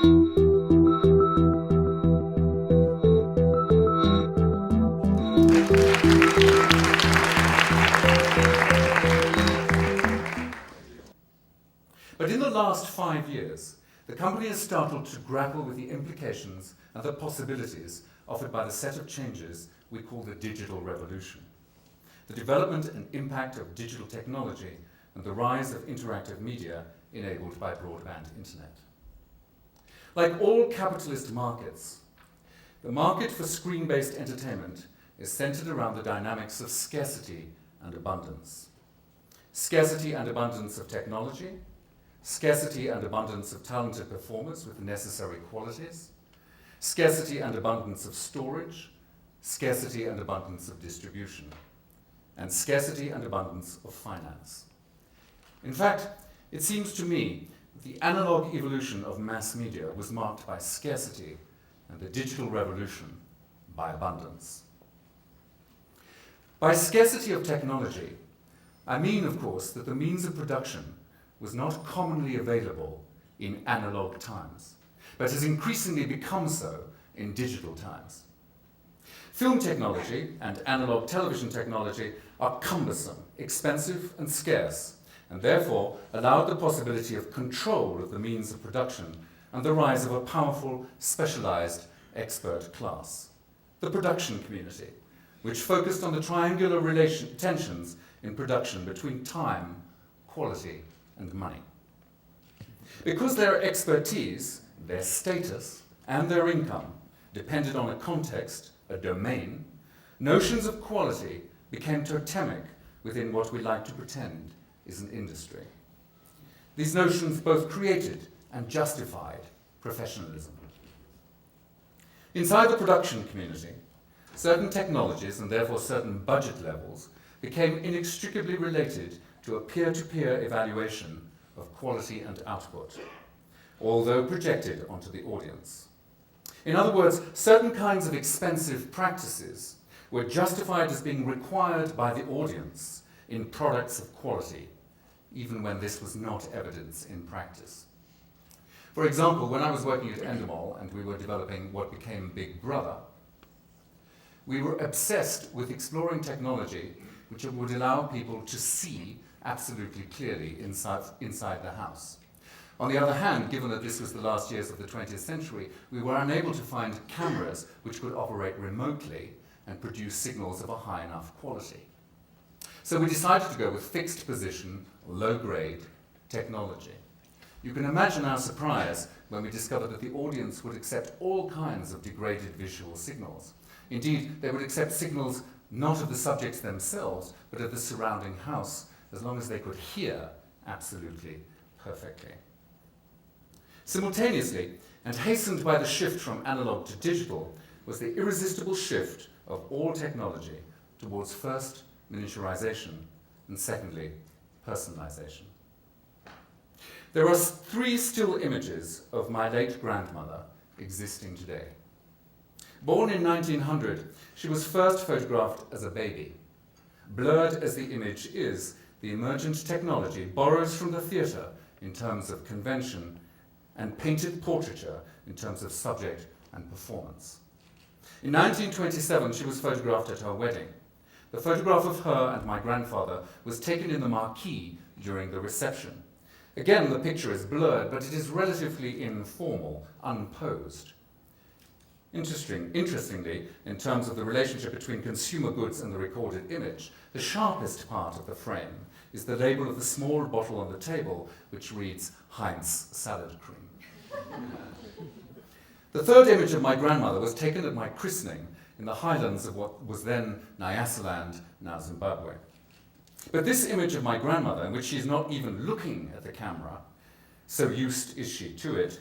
But in the last 5 years, the company has started to grapple with the implications and the possibilities offered by the set of changes we call the digital revolution, the development and impact of digital technology, and the rise of interactive media enabled by broadband internet. Like all capitalist markets, the market for screen-based entertainment is centered around the dynamics of scarcity and abundance. Scarcity and abundance of technology, scarcity and abundance of talented performers with the necessary qualities, scarcity and abundance of storage, scarcity and abundance of distribution, and scarcity and abundance of finance. In fact, it seems to me that the analog evolution of mass media was marked by scarcity and the digital revolution by abundance. By scarcity of technology, I mean, of course, that the means of production was not commonly available in analog times, but has increasingly become so in digital times. Film technology and analog television technology are cumbersome, expensive, and scarce, and therefore allowed the possibility of control of the means of production and the rise of a powerful, specialized expert class, the production community, which focused on the triangular tensions in production between time, quality, and money. Because their expertise, their status, and their income depended on a context, a domain, notions of quality became totemic within what we like to pretend is an industry. These notions both created and justified professionalism. Inside the production community, certain technologies, and therefore certain budget levels, became inextricably related to a peer-to-peer evaluation of quality and output, although projected onto the audience. In other words, certain kinds of expensive practices were justified as being required by the audience in products of quality, even when this was not evidence in practice. For example, when I was working at Endemol and we were developing what became Big Brother, we were obsessed with exploring technology which would allow people to see absolutely clearly inside the house. On the other hand, given that this was the last years of the 20th century, we were unable to find cameras which could operate remotely and produce signals of a high enough quality. So we decided to go with fixed position, low-grade technology. You can imagine our surprise when we discovered that the audience would accept all kinds of degraded visual signals. Indeed, they would accept signals not of the subjects themselves, but of the surrounding house, as long as they could hear absolutely perfectly. Simultaneously, and hastened by the shift from analog to digital, was the irresistible shift of all technology towards first miniaturization and secondly personalization. There are 3 still images of my late grandmother existing today. Born in 1900, she was first photographed as a baby. Blurred as the image is, the emergent technology borrows from the theatre in terms of convention and painted portraiture in terms of subject and performance. In 1927, she was photographed at her wedding. The photograph of her and my grandfather was taken in the marquee during the reception. Again, the picture is blurred, but it is relatively informal, unposed. Interestingly, in terms of the relationship between consumer goods and the recorded image, the sharpest part of the frame is the label of the small bottle on the table, which reads Heinz salad cream. The third image of my grandmother was taken at my christening in the highlands of what was then Nyasaland, now Zimbabwe. But this image of my grandmother, in which she is not even looking at the camera, so used is she to it,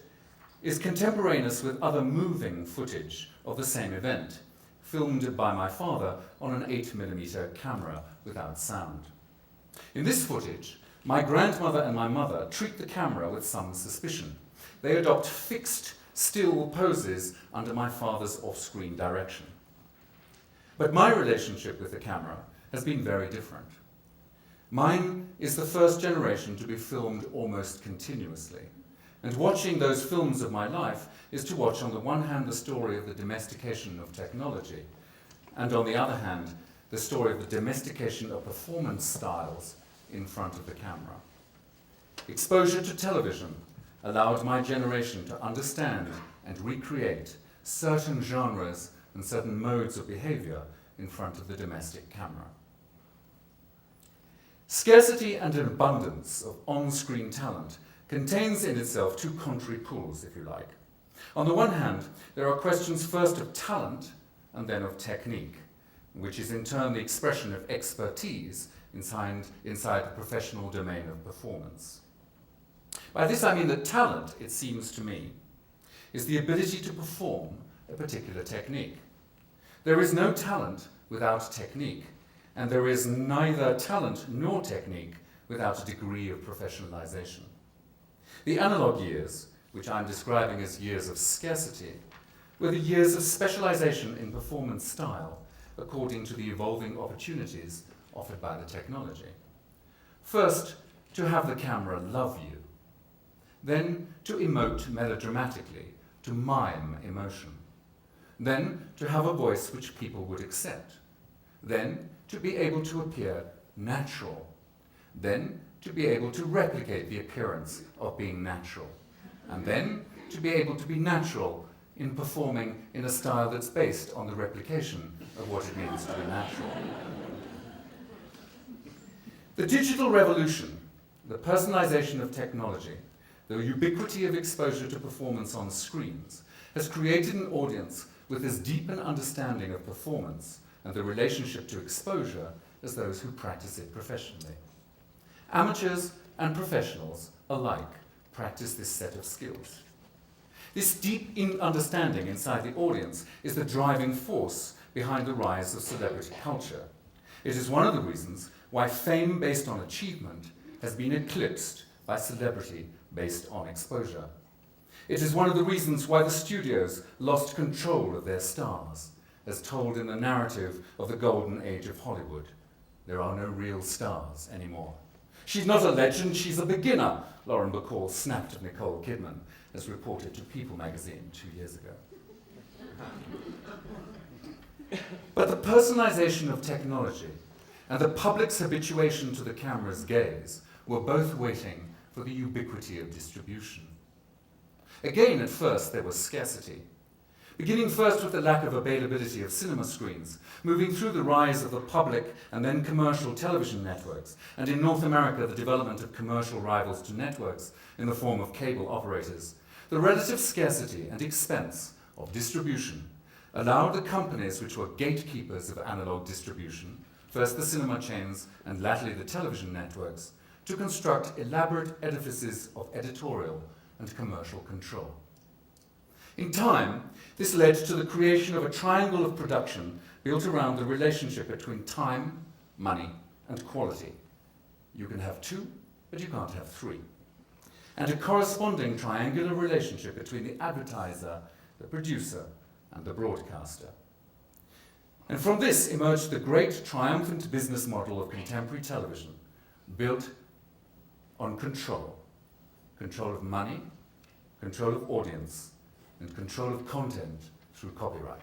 is contemporaneous with other moving footage of the same event, filmed by my father on an 8mm camera without sound. In this footage, my grandmother and my mother treat the camera with some suspicion. They adopt fixed, still poses under my father's off-screen direction. But my relationship with the camera has been very different. Mine is the first generation to be filmed almost continuously, And watching those films of my life is to watch, on the one hand, the story of the domestication of technology, and on the other hand, the story of the domestication of performance styles in front of the camera. Exposure to television allowed my generation to understand and recreate certain genres and certain modes of behavior in front of the domestic camera. Scarcity and an abundance of on-screen talent contains in itself two contrary pools, if you like. On the one hand, there are questions first of talent and then of technique, which is in turn the expression of expertise inside the professional domain of performance. By this I mean that talent, it seems to me, is the ability to perform a particular technique. There is no talent without technique, and there is neither talent nor technique without a degree of professionalization. The analog years, which I'm describing as years of scarcity, were the years of specialization in performance style according to the evolving opportunities offered by the technology. First, to have the camera love you. Then, to emote melodramatically, to mime emotion. Then, to have a voice which people would accept. Then, to be able to appear natural. Then, to be able to replicate the appearance of being natural. And then, to be able to be natural in performing in a style that's based on the replication of what it means to be natural. The digital revolution, the personalization of technology, the ubiquity of exposure to performance on screens, has created an audience with as deep an understanding of performance and the relationship to exposure as those who practice it professionally. Amateurs and professionals alike practice this set of skills. This deep understanding inside the audience is the driving force behind the rise of celebrity culture. It is one of the reasons why fame based on achievement has been eclipsed by celebrity based on exposure. It is one of the reasons why the studios lost control of their stars, as told in the narrative of the golden age of Hollywood. There are no real stars anymore. She's not a legend, she's a beginner, Lauren Bacall snapped at Nicole Kidman, as reported to People magazine 2 years ago. But the personalization of technology and the public's habituation to the camera's gaze were both waiting for the ubiquity of distribution. Again, at first, there was scarcity. Beginning first with the lack of availability of cinema screens, moving through the rise of the public and then commercial television networks, and in North America, the development of commercial rivals to networks in the form of cable operators, the relative scarcity and expense of distribution allowed the companies which were gatekeepers of analog distribution, first the cinema chains and latterly the television networks, to construct elaborate edifices of editorial and commercial control. In time, this led to the creation of a triangle of production built around the relationship between time, money, and quality. You can have two, but you can't have three. And a corresponding triangular relationship between the advertiser, the producer, and the broadcaster. And from this emerged the great triumphant business model of contemporary television, built on control. Control of money, control of audience, and control of content through copyright.